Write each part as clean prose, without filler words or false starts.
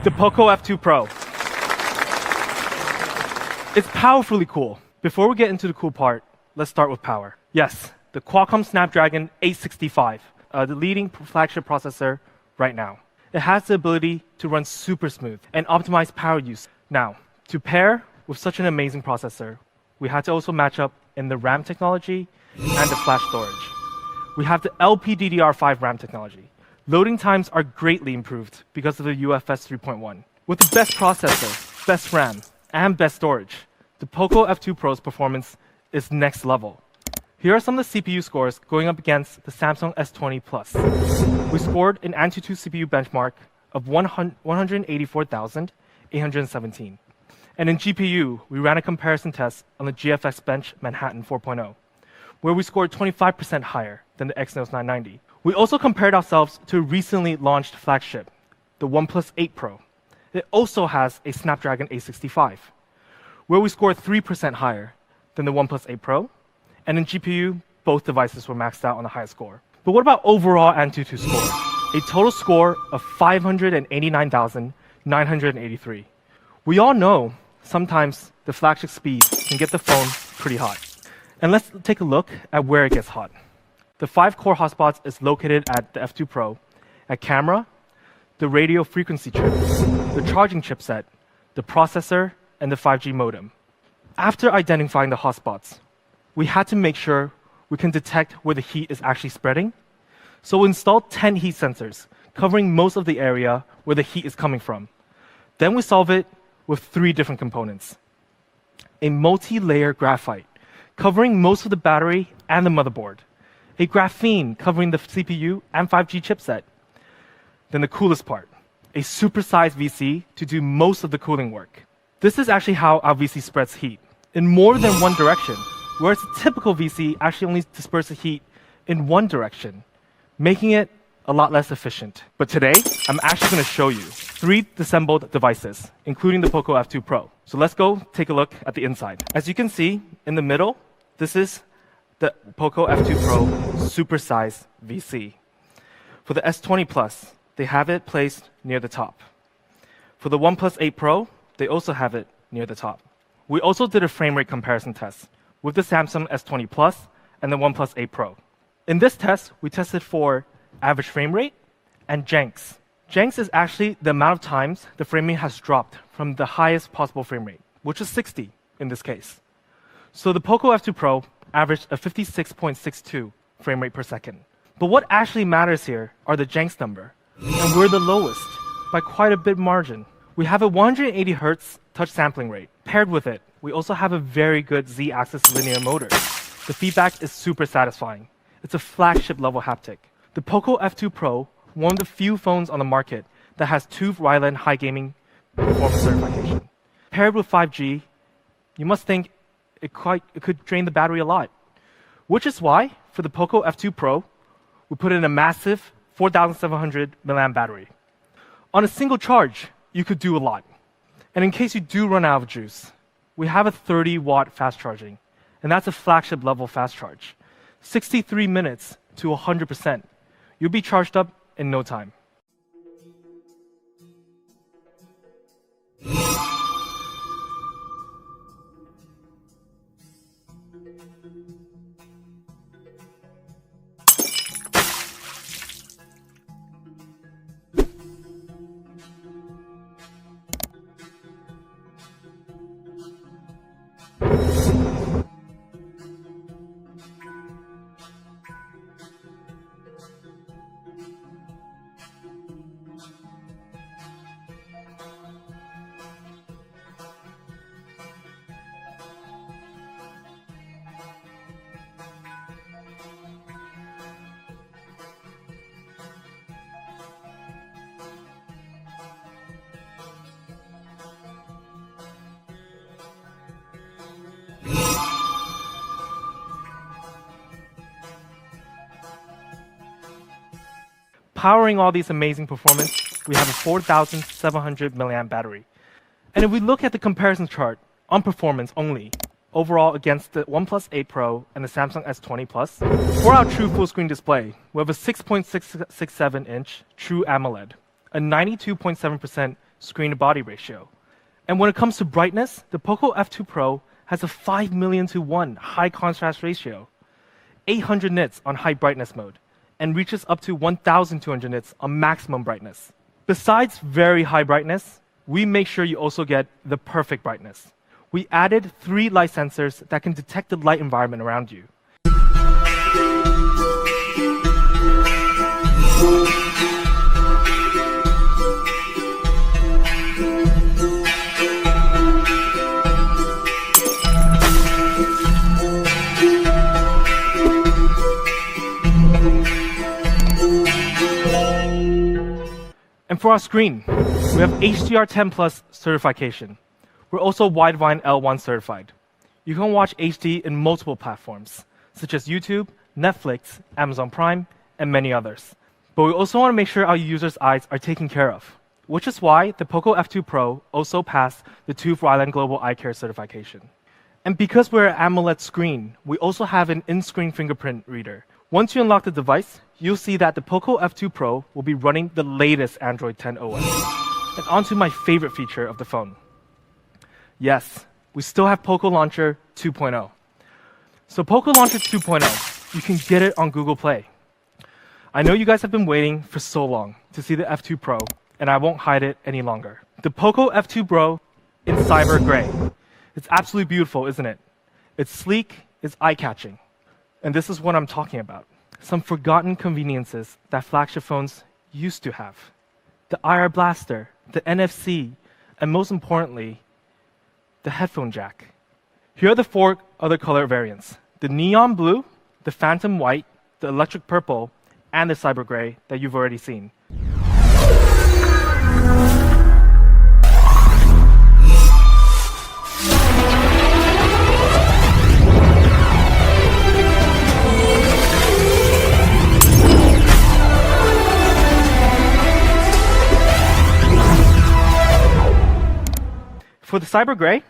The POCO F2 Pro. It's powerfully cool. Before we get into the cool part, let's start with power. Yes, the Qualcomm Snapdragon 865, the leading flagship processor right now. It has the ability to run super smooth and optimize power use. Now, to pair with such an amazing processor, we had to also match up in the RAM technology and the flash storage. We have the LPDDR5 RAM technology. Loading times are greatly improved because of the UFS 3.1. With the best processor, best RAM, and best storage, the POCO F2 Pro's performance is next level. Here are some of the CPU scores going up against the Samsung S20 Plus. We scored an AnTuTu CPU benchmark of 184,817. And in GPU, we ran a comparison test on the GFX Bench Manhattan 4.0, where we scored 25% higher than the Exynos 990. We also compared ourselves to a recently launched flagship, the OnePlus 8 Pro. It also has a Snapdragon 865, where we scored 3% higher than the OnePlus 8 Pro. And in GPU, both devices were maxed out on the highest score. But what about overall AnTuTu score? A total score of 589,983. We all know sometimes the flagship speed can get the phone pretty hot. And let's take a look at where it gets hot. The 5 core hotspots is located at the F2 Pro, at camera, the radio frequency chip, the charging chipset, the processor, and the 5G modem. After identifying the hotspots, we had to make sure we can detect where the heat is actually spreading. So we installed 10 heat sensors, covering most of the area where the heat is coming from. Then we solve it with 3 different components. A multi-layer graphite, covering most of the battery and the motherboard. A graphene covering the CPU and 5G chipset. Then the coolest part, a supersized VC to do most of the cooling work. This is actually how our VC spreads heat, in more than one direction, whereas a typical VC actually only disperses heat in one direction, making it a lot less efficient. But today, I'm actually going to show you 3 disassembled devices, including the POCO F2 Pro. So let's go take a look at the inside. As you can see, in the middle, this is the POCO F2 Pro supersized VC. For the S20 Plus, they have it placed near the top. For the OnePlus 8 Pro, they also have it near the top. We also did a frame rate comparison test with the Samsung S20 Plus and the OnePlus 8 Pro. In this test, we tested for average frame rate and janks. Janks is actually the amount of times the frame rate has dropped from the highest possible frame rate, which is 60 in this case. So the POCO F2 Pro averaged a 56.62 frame rate per second. But what actually matters here are the janks number, and we're the lowest by quite a bit margin. We have a 180 Hz touch sampling rate. Paired with it, we also have a very good Z-axis linear motor. The feedback is super satisfying. It's a flagship level haptic. The POCO F2 Pro, one of the few phones on the market that has 2 Rylan high gaming performance certification. Paired with 5G, you must think it could drain the battery a lot. Which is why, for the POCO F2 Pro, we put in a massive 4,700 mAh battery. On a single charge, you could do a lot. And in case you do run out of juice, we have a 30-watt fast charging, and that's a flagship level fast charge. 63 minutes to 100%. You'll be charged up in no time. Powering all these amazing performance, we have a 4,700 mAh battery. And if we look at the comparison chart on performance only, overall against the OnePlus 8 Pro and the Samsung S20 Plus, for our true full-screen display, we have a 6.667-inch True AMOLED, a 92.7% screen-to-body ratio. And when it comes to brightness, the POCO F2 Pro has a 5 million to 1 high contrast ratio, 800 nits on high brightness mode, and reaches up to 1,200 nits on maximum brightness. Besides very high brightness, we make sure you also get the perfect brightness. We added 3 light sensors that can detect the light environment around you. And for our screen, we have HDR10 Plus certification. We're also Widevine L1 certified. You can watch HD in multiple platforms, such as YouTube, Netflix, Amazon Prime, and many others. But we also want to make sure our users' eyes are taken care of, which is why the POCO F2 Pro also passed the TÜV Rheinland Global Eye Care certification. And because we're an AMOLED screen, we also have an in-screen fingerprint reader. Once you unlock the device, you'll see that the POCO F2 Pro will be running the latest Android 10 OS. And onto my favorite feature of the phone. Yes, we still have POCO Launcher 2.0. So POCO Launcher 2.0, you can get it on Google Play. I know you guys have been waiting for so long to see the F2 Pro, and I won't hide it any longer. The POCO F2 Pro in Cyber Gray. It's absolutely beautiful, isn't it? It's sleek, it's eye-catching. And this is what I'm talking about. Some forgotten conveniences that flagship phones used to have. The IR blaster, the NFC, and most importantly, the headphone jack. Here are the 4 other color variants: the neon blue, the phantom white, the electric purple, and the cyber gray that you've already seen. For the cyber gray,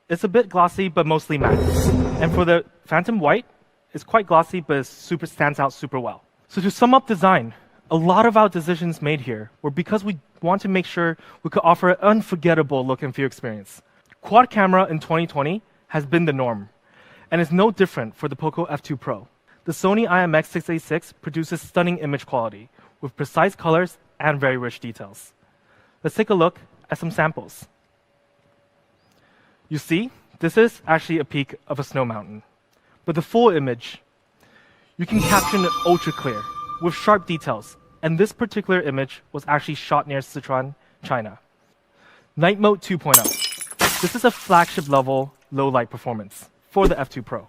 it's a bit glossy but mostly matte. And for the phantom white, it's quite glossy but it stands out super well. So to sum up design, a lot of our decisions made here were because we want to make sure we could offer an unforgettable look and feel experience. Quad camera in 2020 has been the norm, and it's no different for the POCO F2 Pro. The Sony IMX686 produces stunning image quality with precise colors and very rich details. Let's take a look at some samples. You see, this is actually a peak of a snow mountain. But the full image, you can capture it ultra clear with sharp details. And this particular image was actually shot near Sichuan, China. Night Mode 2.0. This is a flagship level low light performance for the F2 Pro.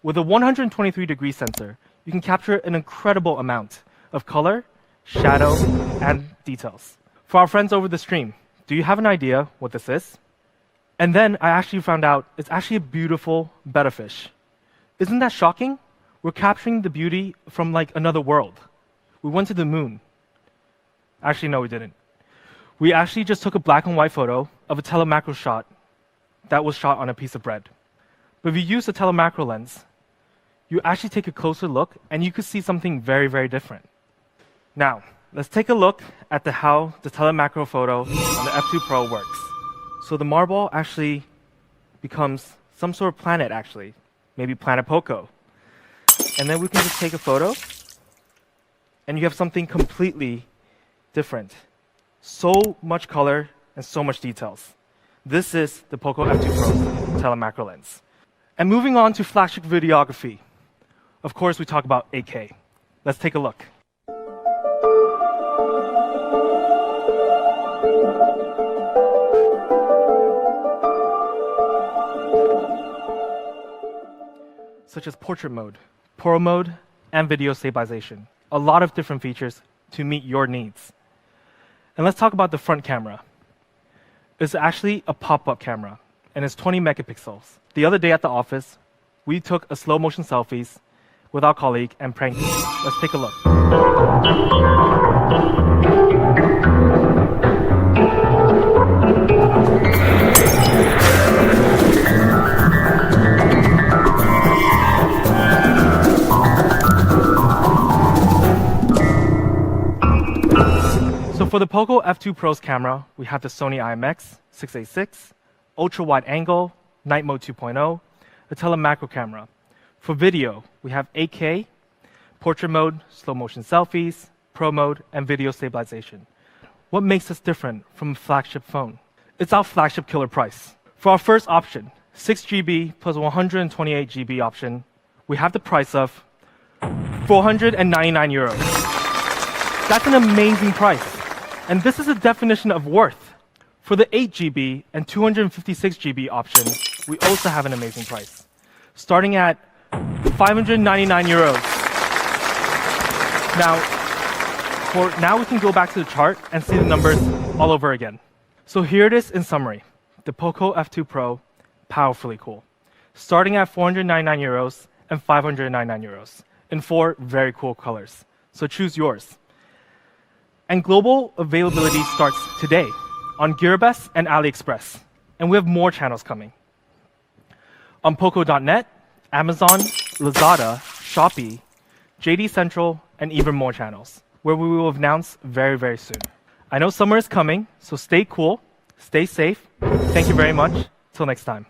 With a 123-degree sensor, you can capture an incredible amount of color, shadow, and details. For our friends over the stream, do you have an idea what this is? And then I actually found out it's actually a beautiful betta fish. Isn't that shocking? We're capturing the beauty from like another world. We went to the moon. Actually, no, we didn't. We actually just took a black and white photo of a telemacro shot that was shot on a piece of bread. But if you use a telemacro lens, you actually take a closer look and you could see something very, very different. Now, let's take a look at how the telemacro photo on the F2 Pro works. So the marble actually becomes some sort of planet, actually. Maybe Planet POCO. And then we can just take a photo, and you have something completely different. So much color and so much details. This is the POCO F2 Pro telemacro lens. And moving on to flagship videography. Of course, we talk about 8K. Let's take a look. Such as portrait mode, pro mode, and video stabilization. A lot of different features to meet your needs. And let's talk about the front camera. It's actually a pop-up camera, and it's 20 megapixels. The other day at the office, we took a slow motion selfies with our colleague and pranked him. Let's take a look. For the POCO F2 Pro's camera, we have the Sony IMX686, ultra wide angle, night mode 2.0, a telemacro camera. For video, we have 8K, portrait mode, slow motion selfies, pro mode, and video stabilization. What makes us different from a flagship phone? It's our flagship killer price. For our first option, 6GB plus 128GB option, we have the price of 499 euros. That's an amazing price. And this is a definition of worth. For the 8GB and 256GB option, we also have an amazing price, starting at 599 euros. Now we can go back to the chart and see the numbers all over again. So here it is in summary. The POCO F2 Pro, powerfully cool. Starting at 499 euros and 599 euros in 4 very cool colors. So choose yours. And global availability starts today on Gearbest and AliExpress. And we have more channels coming. On POCO.net, Amazon, Lazada, Shopee, JD Central, and even more channels, where we will announce very, very soon. I know summer is coming, so stay cool, stay safe. Thank you very much. Till next time.